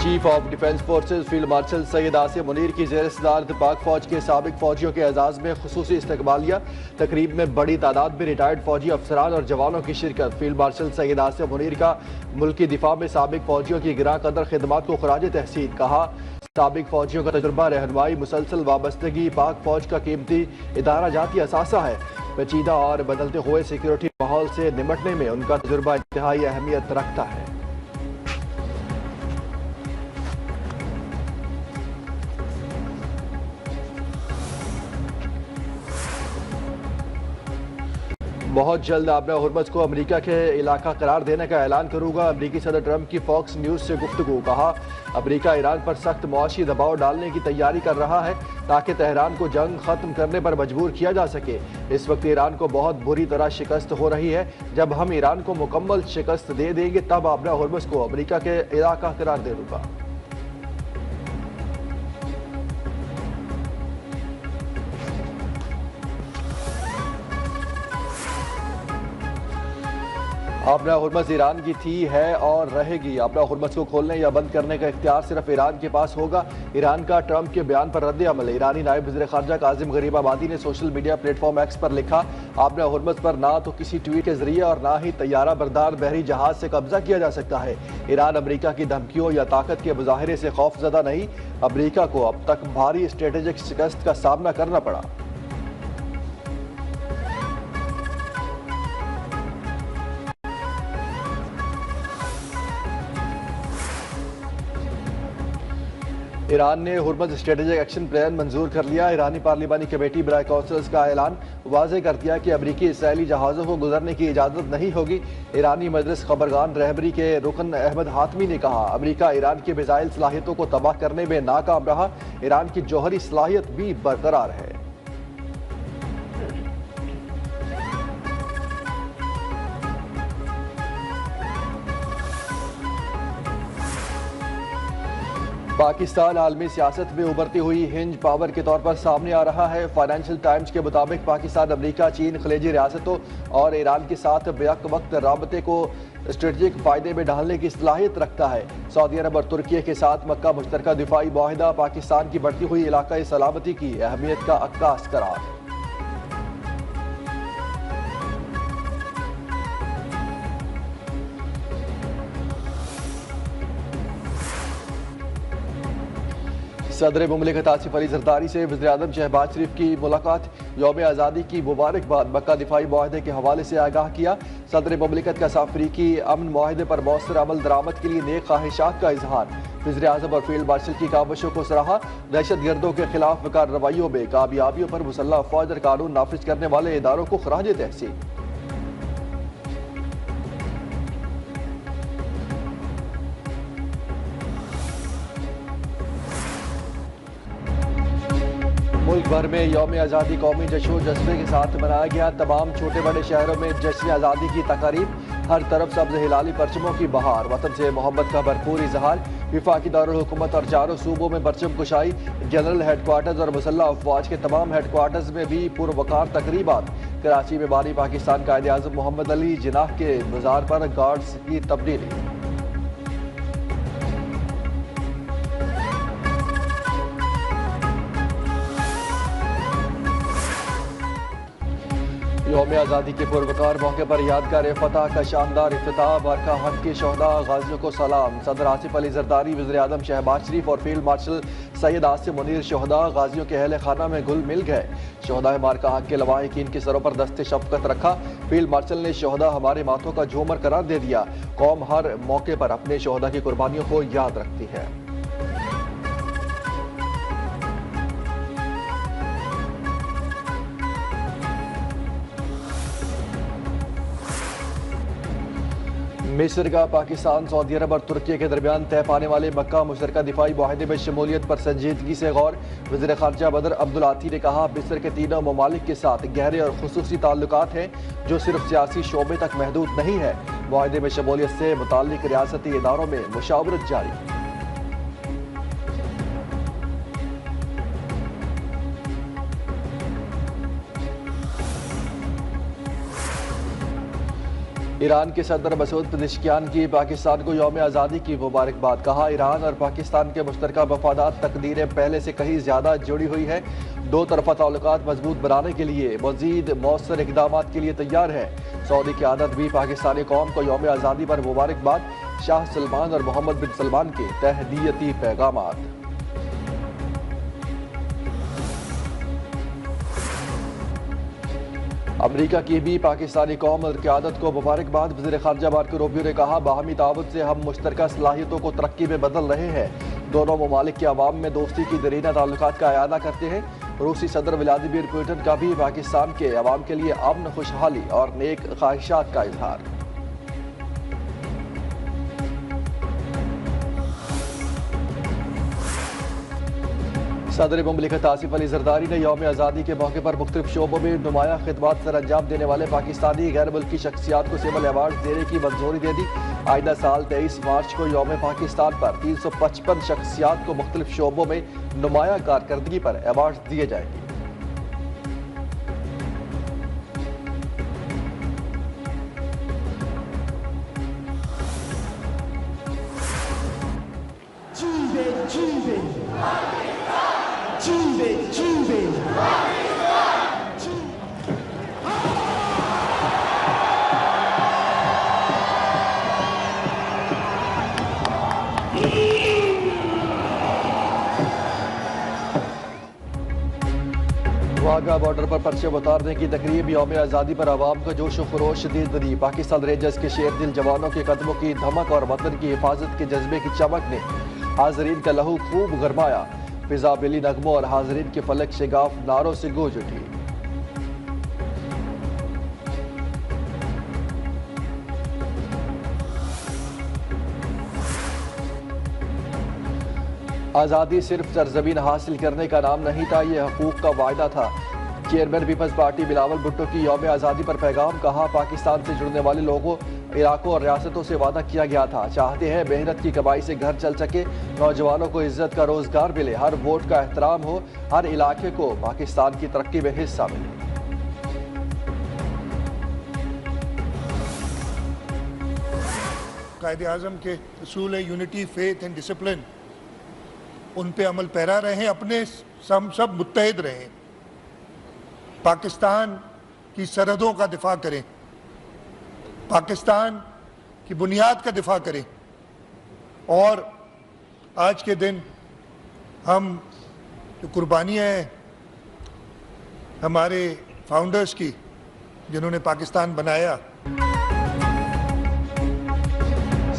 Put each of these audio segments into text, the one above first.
Chief of defence forces field marshal Syed Asim Munir की ज़ेर सदारत पाक फौज के साबिक फौजियों के एजाज़ में खुसूसी इस्तकबालिया तकरीब में बड़ी तादाद में रिटायर्ड फौजी अफसरान और जवानों की शिरकत। फील्ड मार्शल सैयद आसिम मुनीर का मुल्की दिफा में साबिक फौजियों की गिरां कदर खिदमात को खराज तहसीन कहा। साबिक फौजियों का तजुर्बा, रहनुमाई, मुसलसल वाबस्तगी पाक फौज का कीमती इदारा जाती असासा है। पेचीदा और बदलते हुए सिक्योरिटी माहौल से निपटने में उनका तजुर्बा इंतहाई अहमियत रखता है। बहुत जल्द आबरा हुर्मस को अमेरिका के इलाका करार देने का ऐलान करूंगा। अमेरिकी सदर ट्रंप की फॉक्स न्यूज़ से गुफ्तगू। कहा, अमेरिका ईरान पर सख्त मुआशी दबाव डालने की तैयारी कर रहा है ताकि तेहरान को जंग खत्म करने पर मजबूर किया जा सके। इस वक्त ईरान को बहुत बुरी तरह शिकस्त हो रही है। जब हम ईरान को मुकम्मल शिकस्त दे देंगे तब आबरा हुर्मस को अमेरिका के इलाका करार दे दूंगा। आबरा हुर्मस ईरान की थी, है और रहेगी। आबरा हुर्मस को खोलने या बंद करने का इख्तियार सिर्फ ईरान के पास होगा। ईरान का ट्रंप के बयान पर रद्द अमल। ईरानी नायब वज़ीर ख़ारजा काज़िम गरीबाबादी ने सोशल मीडिया प्लेटफॉर्म एक्स पर लिखा, आबरा हुर्मस पर ना तो किसी ट्वीट के जरिए और ना ही तैयारा बरदार बहरी जहाज से कब्जा किया जा सकता है। ईरान अमेरिका की धमकियों या ताकत के मुजाहरे से खौफजदा नहीं। अमेरिका को अब तक भारी स्ट्रेटेजिक शिकस्त का सामना करना पड़ा। ईरान ने हुर्मस स्ट्रेटेजिक एक्शन प्लान मंजूर कर लिया। ईरानी पार्लिमानी कमेटी बराए काउंसिल्स का ऐलान वाज़े कर दिया कि अमरीकी इसराइली जहाज़ों को गुजरने की इजाज़त नहीं होगी। ईरानी मजलिस खबरगान रहबरी के रुकन अहमद हातमी ने कहा, अमरीका ईरान की मिसाइल सलाहियतों को तबाह करने में नाकाम रहा। ईरान की जौहरी सलाहियत भी बरकरार है। पाकिस्तान आलमी सियासत में उभरती हुई हिंज पावर के तौर पर सामने आ रहा है। फाइनेंशियल टाइम्स के मुताबिक पाकिस्तान अमेरिका, चीन, खलीजी रियासतों और ईरान के साथ बेवक्त वक्त राबते को स्ट्रेटजिक फायदे में डालने की सलाहियत रखता है। सऊदी अरब और तुर्की के साथ मक्का मुश्तरका दिफाई मुआहिदा पाकिस्तान की बढ़ती हुई इलाकाई सलामती की अहमियत का अक्कास करार। सदर मुमलिकत आसिफ अली जरदारी से वज़ीर-ए-आज़म शहबाज शरीफ की मुलाकात। यौम आज़ादी की मुबारकबाद। मक्का दिफाई मुआहदे के हवाले से आगाह किया। सदर मुमलिकत का साफ अफ्रीकी अमन मुआहदे पर मौसर अमल दरामद के लिए नेक ख्वाहिशात का इजहार। वज़ीर-ए-आज़म और फील्ड मार्शल की काविशों को सराहा। दहशतगर्दों के खिलाफ कार्रवाइयों में कामयाबियों पर मुसल्लह फौज और कानून नाफिज करने वाले इदारों को खराज तहसीन। मुल्क भर में यौम आज़ादी कौमी जश्न जज्बे के साथ मनाया गया। तमाम छोटे बड़े शहरों में जश्न आज़ादी की तकारीब। हर तरफ सब्ज़ हिलाली परचमों की बहार। वतन से मोहब्बत का भरपूर इजहार। विफाकी दारुल हुकूमत और चारों सूबों में परचम कुशाई। जनरल हेडक्वार्टर्स और मुसल्लह अफवाज के तमाम हेडक्वार्टर्स में भी पुरवकार तकरीबात। कराची में बानी पाकिस्तान कायदे आज़म मोहम्मद अली जिनाह के मज़ार पर गार्ड्स की तब्दीली। यौम आज़ादी के पुरवकार मौके पर यादगार फतह का शानदार इफ्तिताह। बरखा हक के शहदा गाजियों को सलाम। सदर आसिफ अली जरदारी, वज़ीर-ए-आज़म शहबाज शरीफ और फील्ड मार्शल सैयद आसिम मुनीर शहदा गाजियों के अहल खाना में घुल मिल गए। शहदा मार्का हक के लवाहिकीन के सरों पर दस्ते शफकत रखा। फील्ड मार्शल ने शहदा हमारे माथों का झूमर करार दे दिया। कौम हर मौके पर अपने शहदा की कुर्बानियों को याद रखती है। मिस्र का पाकिस्तान, सऊदी अरब और तुर्की के दरमियान तय पाने वाले मक्का मुश्तरका दिफाई मुआहदे में शमूलियत पर संजीदगी से गौर। वज़ीर ख़ारजा बदर अब्दुल आती ने कहा, मिस्र के तीनों ममालिक के साथ गहरे और खुसूसी ताल्लुकात हैं जो सिर्फ सियासी शोबे तक महदूद नहीं है। मुआहदे में शमूलियत से मुताल्लिक रियासती इदारों में मुशावरत जारी। ईरान के सदर मसूद पेज़ेश्कियान की पाकिस्तान को यौम आज़ादी की मुबारकबाद। कहा, ईरान और पाकिस्तान के मुश्तरका मफादात तकदीरें पहले से कहीं ज़्यादा जुड़ी हुई है। दो तरफ़ा ताल्लुकात मजबूत बनाने के लिए मज़ीद मौसर इक़दामात के लिए तैयार है। सऊदी क़यादत भी पाकिस्तानी कौम को यौम आज़ादी पर मुबारकबाद। शाह सलमान और मोहम्मद बिन सलमान के तहनीयती पैगामात। अमरीका की भी पाकिस्तानी कौम और क़यादत को मुबारकबाद। वज़ीर ख़ारजा मार्को रूबियो ने कहा, बाहमी ताउन से हम मुश्तरका सलाहियतों को तरक्की में बदल रहे हैं। दोनों ममालिक के अवाम में दोस्ती की दरीना ताल्लुकात का अयादा करते हैं। रूसी सदर व्लादिमीर पुतिन का भी पाकिस्तान के अवाम के लिए अमन, खुशहाली और नेक ख्वाहिशात का इजहार। सदर मुमलिकत आसिफ अली जरदारी ने यौम आज़ादी के मौके पर मुख्तलिफ शोबों में नुमाया खिदमात सर अंजाम देने वाले पाकिस्तानी गैर मुल्की शख्सियात को सिविल अवार्ड देने की मंजूरी दे दी। आइंदा साल 23 मार्च को यौम पाकिस्तान पर 355 शख्सियात को मुख्तलिफ शोबों में नुमाया कारकर्दगी पर अवार्ड दिए जाएंगे। वाघा बॉर्डर पर परचम उतारने की तकरीब। यौम आज़ादी पर आवाम का जोश व खरोश शदीद बनी। पाकिस्तान रेंजर्स के शेर दिल जवानों के कदमों की धमक और वतन की हिफाजत के जज्बे की चमक ने हाजरीन का लहू खूब गरमाया। फिजा बिली नगमों और हाजरीन के फलक शिगाफ नारों से गूंज उठी। आज़ादी सिर्फ सरजमीन हासिल करने का नाम नहीं था, यह हकूक का वायदा था। Chairman People's Party Bilawal Bhutto की यौम आज़ादी पर पैगाम। कहा, पाकिस्तान से जुड़ने वाले लोगों, इलाकों और रियासतों से वादा किया गया था। चाहते हैं मेहनत की कमाई से घर चल सके, नौजवानों को इज्जत का रोजगार मिले, हर वोट का एहतराम हो, हर इलाके को पाकिस्तान की तरक्की में हिस्सा मिले। कायदे आज़म के असूल है यूनिटी, फेथ एंड डिसिप्लिन, उन पे अमल पैरा रहें, अपने सब मुत्तहिद रहें, पाकिस्तान की सरहदों का दिफा करें, पाकिस्तान की बुनियाद का दिफा करें। और आज के दिन हम जो कुर्बानियाँ हैं हमारे फाउंडर्स की, जिन्होंने पाकिस्तान बनाया।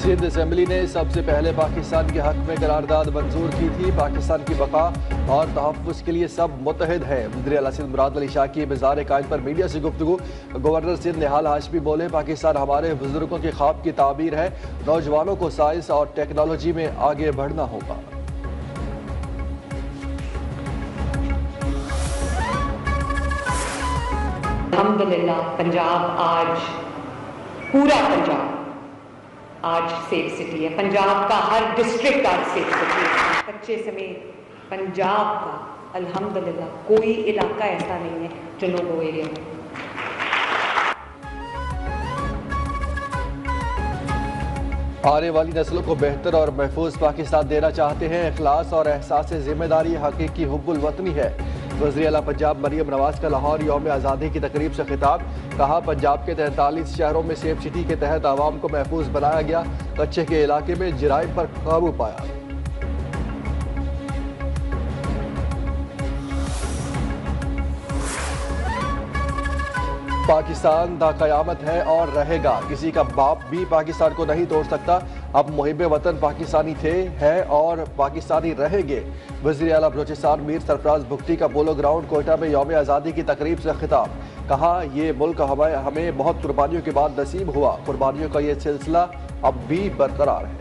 सिंध असेंबली ने सबसे पहले पाकिस्तान के हक में करारदाद मंजूर की थी। पाकिस्तान की बका और तहफ़्फ़ुज़ के लिए सब मुत्तहिद है। वज़ीर आला सिंध मुराद अली शाह की मज़ार कायद पर मीडिया से गुफ्तगू। गवर्नर सिंध निहाल हाशमी बोले, पाकिस्तान हमारे बुजुर्गों के ख्वाब की ताबीर है। नौजवानों को साइंस और टेक्नोलॉजी में आगे बढ़ना होगा। अल्हम्दुलिल्लाह पंजाब आज, पूरा पंजाब आज सेफ सिटी है। पंजाब का हर डिस्ट्रिक्ट आज सेफ सिटी है। कच्चे समेत पंजाब का अल्हम्दुलिल्लाह कोई इलाका ऐसा नहीं है जो नो गो एरिया में। आने वाली नस्लों को बेहतर और महफूज पाकिस्तान देना चाहते हैं। इखलास और एहसास जिम्मेदारी हकीकी हुब्बुल वतनी है। वज़ीर आला पंजाब मरियम नवाज का लाहौर यौम आज़ादी की तकरीब से खिताब। कहा, पंजाब के 43 शहरों में सेफ सिटी के तहत आवाम को महफूज बनाया गया। कच्चे के इलाके में जराइम पर काबू पाया। पाकिस्तान दा क़यामत है और रहेगा। किसी का बाप भी पाकिस्तान को नहीं तोड़ सकता। अब मुहिब वतन पाकिस्तानी थे, हैं और पाकिस्तानी रहेंगे। वज़ीर आला बलोचिस्तान मीर सरफराज भुगटी का पोलो ग्राउंड कोयटा में यौम आज़ादी की तकरीब से खिताब। कहा, ये मुल्क हमें बहुत कुर्बानियों के बाद नसीब हुआ। कुर्बानियों का ये सिलसिला अब भी बरकरार है।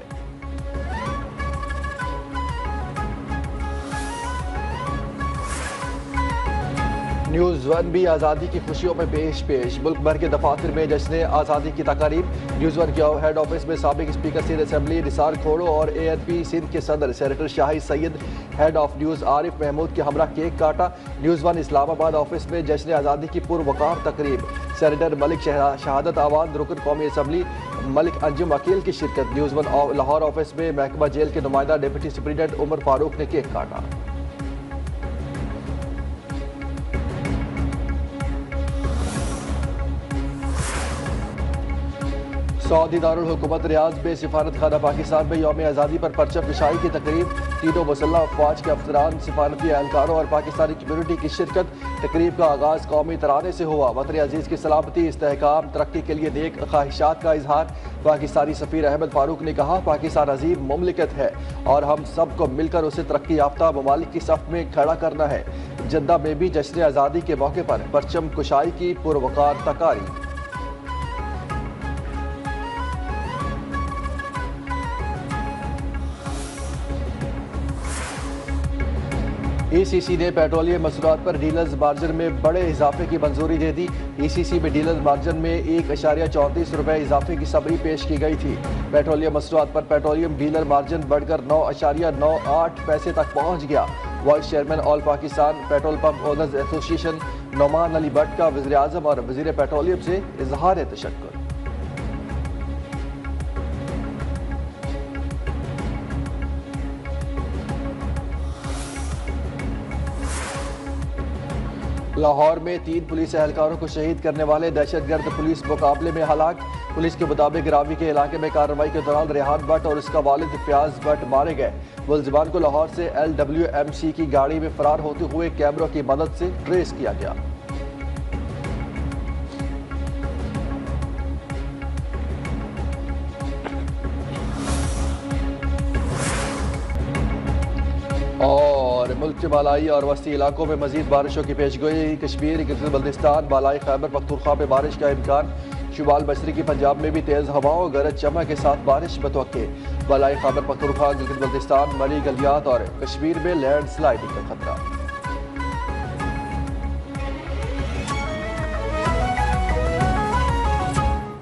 न्यूज़ वन भी आज़ादी की खुशियों में पेश मुल्क भर के दफातर में जश्न आज़ादी की तकारीब। न्यूज़ वन के हेड ऑफिस में साबिक स्पीकर सिंध असम्बली निसार खोड़ो और ANP सिंध के सदर senator Shahid Syed, head of news Arif Mahmood के हमरा केक काटा। न्यूज़ वन इस्लामाबाद ऑफिस में जश्न आज़ादी की पुरवकार तकरीब। सेनेटर मलिक शहादत आवान रुकन कौमी असम्बली मलिक अंजुम अकील की शिरकत। न्यूज़ वन लाहौर ऑफिस में महकमा जेल के नुमाइंदा डिप्टी सुप्रीडेंट उमर फारूक ने केक काटा। सऊदी दारुल हुकूमत रियाद में सिफारत खाना पाकिस्तान में यौम आज़ादी पर परचम कुशाई की तकरीब। तीनों मुसल्लह अफवाज के अफसरान, सिफारती एहलकारों और पाकिस्तानी कम्यूनिटी की शिरकत। तकरीब का आगाज़ कौमी तराने से हुआ। वतन अजीज़ की सलामती, इस्तेहकाम, तरक्की के लिए नेक ख्वाहिशात का इजहार। पाकिस्तानी सफ़ीर अहमद फारूक ने कहा, पाकिस्तान अजीम मुमलिकत है और हम सबको मिलकर उसे तरक्की याफ्ता ममालिक की सफ़ में खड़ा करना है। जद्दा में भी जश्न आज़ादी के मौके पर परचम कुशाई की पुरवकार तकारीब। ECC ने पेट्रोलियम मसूरात पर डीलर्स मार्जिन में बड़े इजाफे की मंजूरी दे दी। ECC में डीलर्स मार्जिन में 1.34 रुपये इजाफे की समरी पेश की गई थी। पेट्रोलियम मसूरात पर पेट्रोलियम डीलर मार्जिन बढ़कर 9.98 पैसे तक पहुंच गया। Vice chairman all Pakistan petrol pump owners association Noman Ali Bhatt का वज़ीर आज़म और वज़ीर पेट्रोलियम से इजहार तशक्कुर। लाहौर में 3 पुलिस एहलकारों को शहीद करने वाले दहशतगर्द पुलिस मुकाबले में हलाक। पुलिस के मुताबिक रावी के इलाके में कार्रवाई के दौरान रेहान भट्ट और उसका वालिद फयाज भट्ट मारे गए। मुलजिमान को लाहौर से LWMC की गाड़ी में फरार होते हुए कैमरों की मदद से ट्रेस किया गया। और मुल्क के बालाई और वस्ती इलाकों में मजीद बारिशों की पेशगोई। कश्मीर, गिलगित बल्तिस्तान, बालाई खैबर पख्तूनख्वा में बारिश का इम्कान। शुमाल मशरकी पंजाब में भी तेज़ हवाओं गरज चमक के साथ बारिश मतवक्के। बालाई खैबर पख्तूनख्वा, गिलगित बल्तिस्तान, मरी गलियात और कश्मीर में लैंड स्लाइडिंग का खतरा।